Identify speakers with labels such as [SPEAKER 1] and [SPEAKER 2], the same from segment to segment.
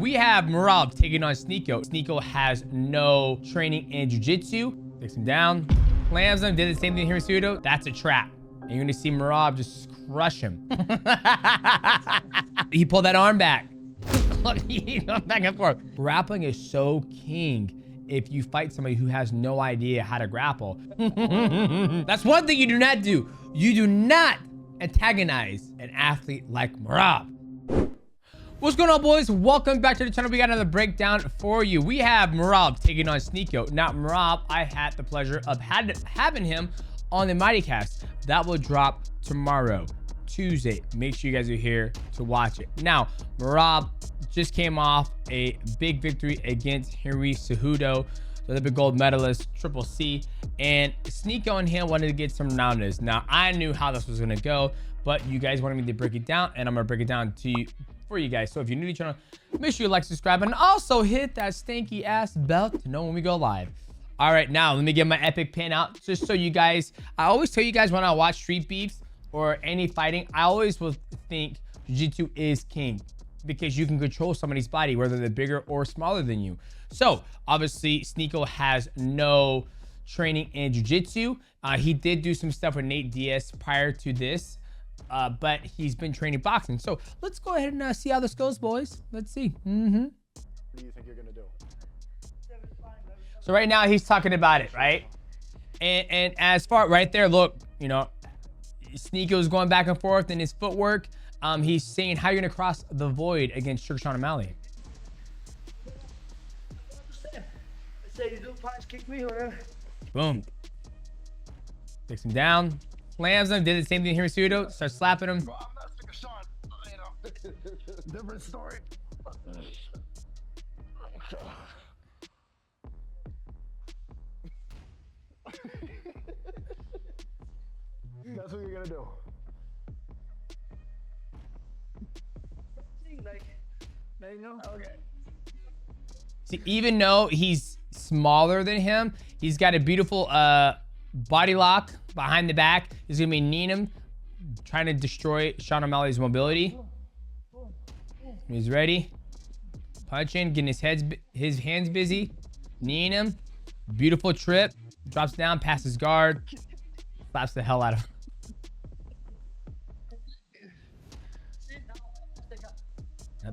[SPEAKER 1] We have Merab taking on Sneako. Sneako has no training in jiu-jitsu. Takes him down, slams him, did the same thing here in Studio. That's a trap. And you're gonna see Merab just crush him. He pulled that arm back. Look, he goes back and forth. Grappling is so king if you fight somebody who has no idea how to grapple. That's one thing you do not do. You do not antagonize an athlete like Merab. What's going on, boys? Welcome back to the channel. We got another breakdown for you. We have Merab taking on Sneako. Now, Merab, I had the pleasure of having him on the Mighty Cast. That will drop tomorrow, Tuesday. Make sure you guys are here to watch it. Now, Merab just came off a big victory against Henry Cejudo, the Olympic gold medalist, Triple C, and Sneako and him wanted to get some roundness. Now, I knew how this was gonna go, but you guys wanted me to break it down, and I'm gonna break it down to you for you guys. So if you're new to the channel, make sure you like, subscribe, and also hit that stanky ass bell to know when we go live. All right, now let me get my epic pin out just so you guys, I always tell you guys when I watch street beefs or any fighting, I always will think jiu-jitsu is king because you can control somebody's body, whether they're bigger or smaller than you. So obviously Sneako has no training in jiu-jitsu. He did do some stuff with Nate Diaz prior to this, but he's been training boxing. So let's go ahead and see how this goes, boys. Let's see. What do you think you're gonna do? So right now he's talking about it, right? And as far right there, look, you know, Sneako's going back and forth in his footwork. He's saying how you're gonna cross the void against Strickland O'Malley.
[SPEAKER 2] Say you do punch, kick me, whatever.
[SPEAKER 1] Boom. Takes him down, slams him, did the same thing here in Studio, starts slapping him.
[SPEAKER 2] Bro, I'm not sick of Sean, you know. Different story. That's what you're gonna do. Like, you know? Okay.
[SPEAKER 1] See, even though he's smaller than him, he's got a beautiful body lock behind the back. He's gonna be kneeing him, trying to destroy Sean O'Malley's mobility. He's ready. Punching, getting his hands busy, kneeing him. Beautiful trip. Drops down, passes guard, slaps the hell out of him.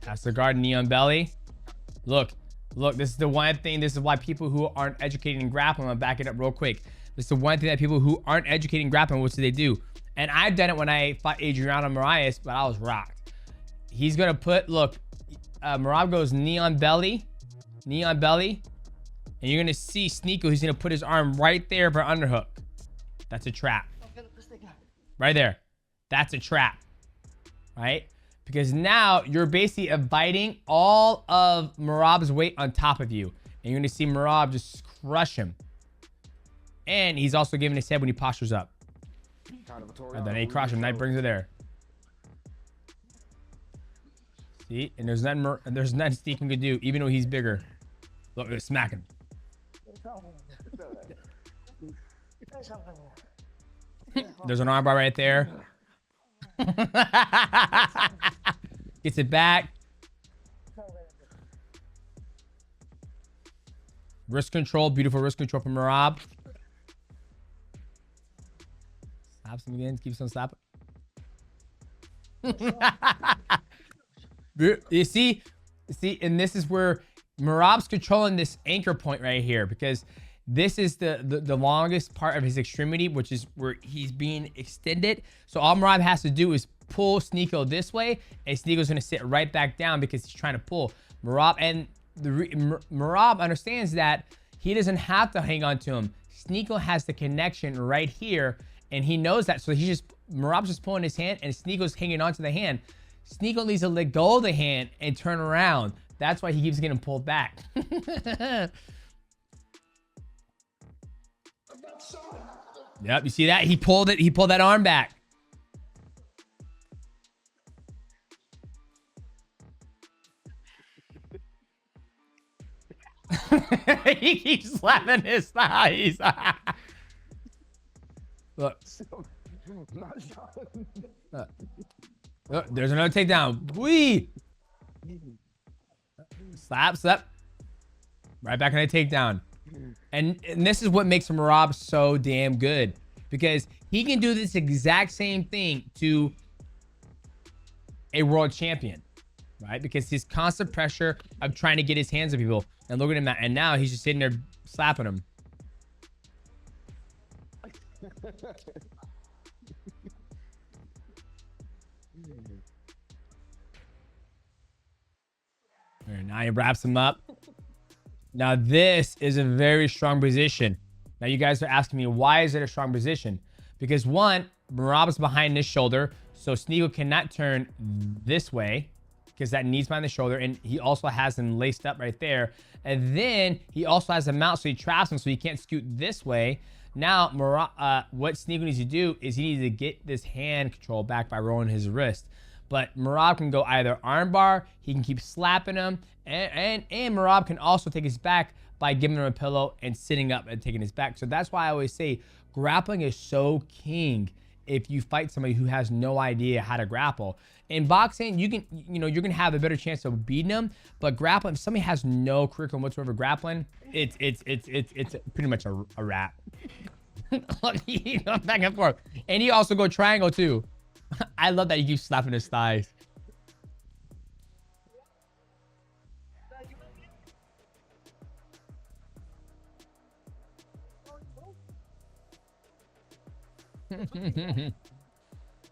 [SPEAKER 1] Pass the guard, knee on belly. Look, this is the one thing. This is why people who aren't educated in grappling, I'm gonna back it up real quick. This is the one thing that people who aren't educated in grappling, what do they do? And I've done it when I fought Adriano Moraes, but I was rocked. He's gonna put, look, Merab goes knee on belly, and you're gonna see Sneako, he's gonna put his arm right there for underhook. That's a trap. Right there. That's a trap. Right? Because now you're basically inviting all of Merab's weight on top of you. And you're gonna see Merab just crush him. And he's also giving his head when he postures up. And then he crushes him, that brings it there. See? And there's nothing Sneako can do, even though he's bigger. Look, they're smacking. There's an armbar right there. Gets it back. Wrist control, beautiful wrist control from Merab. Slaps him again, keeps on slapping. You see, and this is where Merab's controlling this anchor point right here, because this is the longest part of his extremity, which is where he's being extended. So all Merab has to do is pull Sneako this way, and Sneako's gonna sit right back down because he's trying to pull Merab. And Merab understands that he doesn't have to hang on to him. Sneako has the connection right here, and he knows that. So Merab's just pulling his hand, and Sneako's hanging on to the hand. Sneako needs to let go of the hand and turn around. That's why he keeps getting pulled back. Yep, you see that? He pulled that arm back. He keeps slapping his thighs. Look. Look. Look, there's another takedown. Wee. Slap, slap. Right back on a takedown. And this is what makes Merab so damn good, because he can do this exact same thing to a world champion, right? Because his constant pressure of trying to get his hands on people. And look at him, and now he's just sitting there slapping him. Now he wraps him up. Now this is a very strong position. Now you guys are asking me, why is it a strong position? Because one, Merab is behind his shoulder, so Sneako cannot turn this way because that knee's behind the shoulder, and he also has him laced up right there. And then he also has a mount, so he traps him so he can't scoot this way. Now Merab, what Sneako needs to do is he needs to get this hand control back by rolling his wrist. But Merab can go either armbar, he can keep slapping him, and Merab can also take his back by giving him a pillow and sitting up and taking his back. So that's why I always say grappling is so king if you fight somebody who has no idea how to grapple. In boxing, you can, you're gonna have a better chance of beating them, but grappling, if somebody has no curriculum whatsoever grappling, it's pretty much a wrap. He goes back and forth. And he also go triangle too. I love that he keeps slapping his thighs.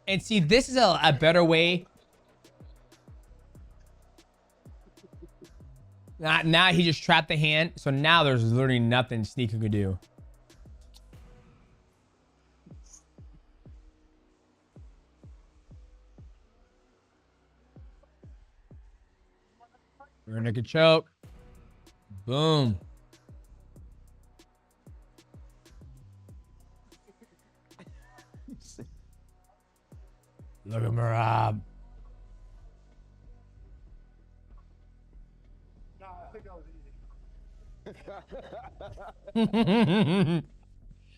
[SPEAKER 1] And see, this is a better way. Now he just trapped the hand. So now there's literally nothing Sneako could do. Rear naked choke. Boom. Look at Merab.
[SPEAKER 2] Nah, I think that was easy.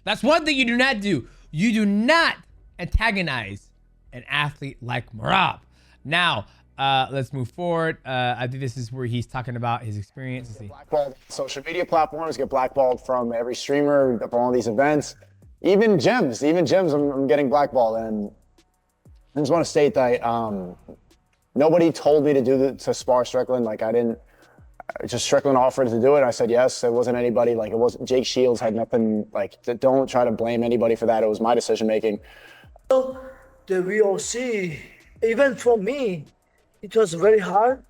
[SPEAKER 1] That's one thing you do not do. You do not antagonize an athlete like Merab. Now, let's move forward. I think this is where he's talking about his experience.
[SPEAKER 3] Blackballed social media platforms, get blackballed from every streamer from all these events. Even gyms, I'm getting blackballed. And I just want to state that nobody told me to spar Strickland. Like just Strickland offered to do it. I said yes. It wasn't anybody, like it wasn't Jake Shields, had nothing, like don't try to blame anybody for that. It was my decision making.
[SPEAKER 4] The VOC, even for me, it was very hard.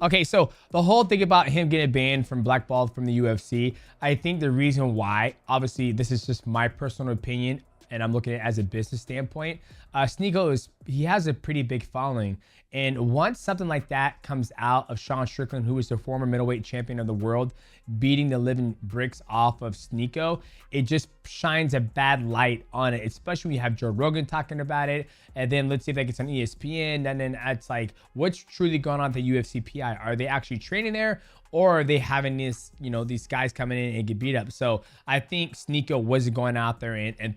[SPEAKER 1] Okay, so the whole thing about him getting banned from blackballed from the UFC, I think the reason why, obviously this is just my personal opinion, and I'm looking at it as a business standpoint. Sneako he has a pretty big following. And once something like that comes out of Sean Strickland, who is the former middleweight champion of the world, beating the living bricks off of Sneako, it just shines a bad light on it, especially when you have Joe Rogan talking about it. And then let's see if that gets on ESPN. And then it's like, what's truly going on at the UFC PI? Are they actually training there? Or are they having this, these guys coming in and get beat up? So I think Sneako wasn't going out there and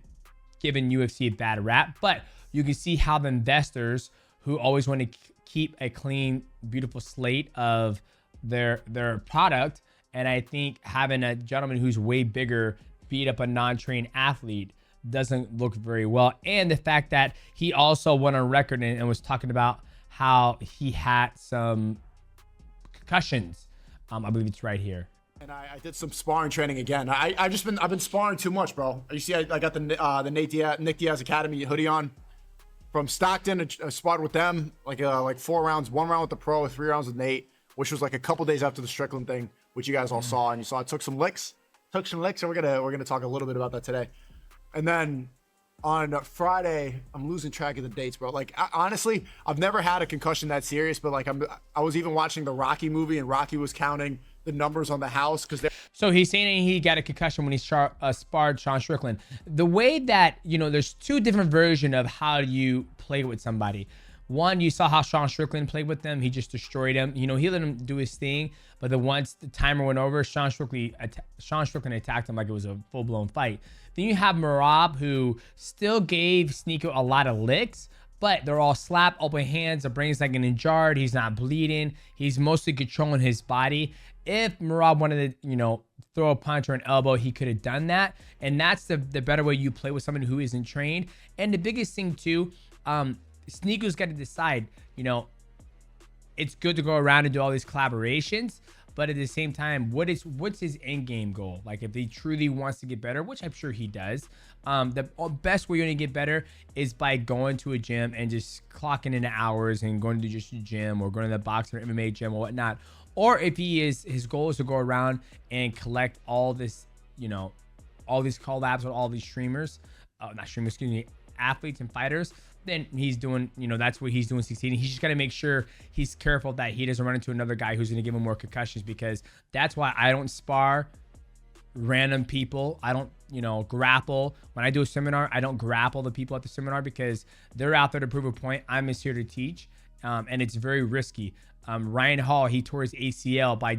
[SPEAKER 1] giving UFC a bad rap, but you can see how the investors who always want to keep a clean, beautiful slate of their product, and I think having a gentleman who's way bigger beat up a non-trained athlete doesn't look very well. And the fact that he also went on record and was talking about how he had some concussions. I believe it's right here.
[SPEAKER 5] And I did some sparring training again. I've been sparring too much, bro. You see, I got the Nick Diaz Academy hoodie on from Stockton. I sparred with them like 4 rounds, 1 round with the pro, 3 rounds with Nate, which was like a couple days after the Strickland thing, which you guys all saw. And you saw I took some licks, and we're gonna talk a little bit about that today. And then on Friday, I'm losing track of the dates, bro. Like honestly, I've never had a concussion that serious, but like I was even watching the Rocky movie, and Rocky was counting the numbers on the house because
[SPEAKER 1] so he's saying he got a concussion when he sparred Sean Strickland. The way that, there's 2 different versions of how you play with somebody. One, you saw how Sean Strickland played with them. He just destroyed him. He let him do his thing, but then once the timer went over, Sean Strickland attacked him like it was a full-blown fight. Then you have Merab, who still gave Sneako a lot of licks, but they're all slap, open hands. The brain's not getting jarred. He's not bleeding. He's mostly controlling his body. If Merab wanted to, you know, throw a punch or an elbow, he could have done that. And that's the better way you play with somebody who isn't trained. And the biggest thing too, Sneako's got to decide, you know, it's good to go around and do all these collaborations, but at the same time, what's his end game goal? Like if he truly wants to get better, which I'm sure he does, the best way you're gonna get better is by going to a gym and just clocking in hours and going to just a gym or going to the boxing or MMA gym or whatnot. Or if his goal is to go around and collect all this, you know, all these collabs with all these streamers, not streamers, excuse me, athletes and fighters, then he's doing, you know, that's what he's doing succeeding. He's just got to make sure he's careful that he doesn't run into another guy who's going to give him more concussions, because that's why I don't spar random people. I don't, you know, grapple. When I do a seminar, I don't grapple the people at the seminar because they're out there to prove a point. I'm just here to teach, and it's very risky. Ryan Hall, he tore his ACL by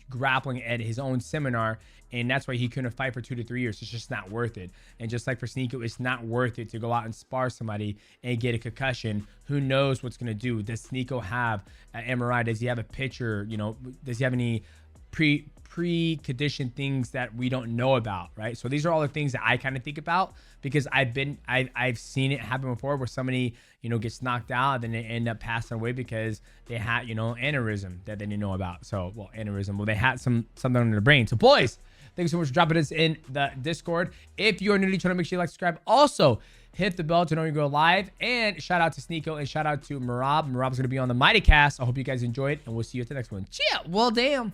[SPEAKER 1] grappling at his own seminar, and that's why he couldn't fight for 2 to 3 years. It's just not worth it. And just like for Sneako, it's not worth it to go out and spar somebody and get a concussion. Who knows what's going to do? Does Sneako have an MRI? Does he have a picture? You know, does he have any pre-conditioned things that we don't know about, right? So these are all the things that I kind of think about, because I've seen it happen before where somebody, you know, gets knocked out and then they end up passing away because they had, you know, aneurysm that they didn't know about. So, well, aneurysm, well, they had something in their brain. So boys, thanks so much for dropping this in the Discord. If you're new to the channel, make sure you like, subscribe. Also, hit the bell to know when you go live. And shout out to Sneako and shout out to Merab. Merab's going to be on the Mighty Cast. I hope you guys enjoyed, and we'll see you at the next one. Cheers. Well, damn.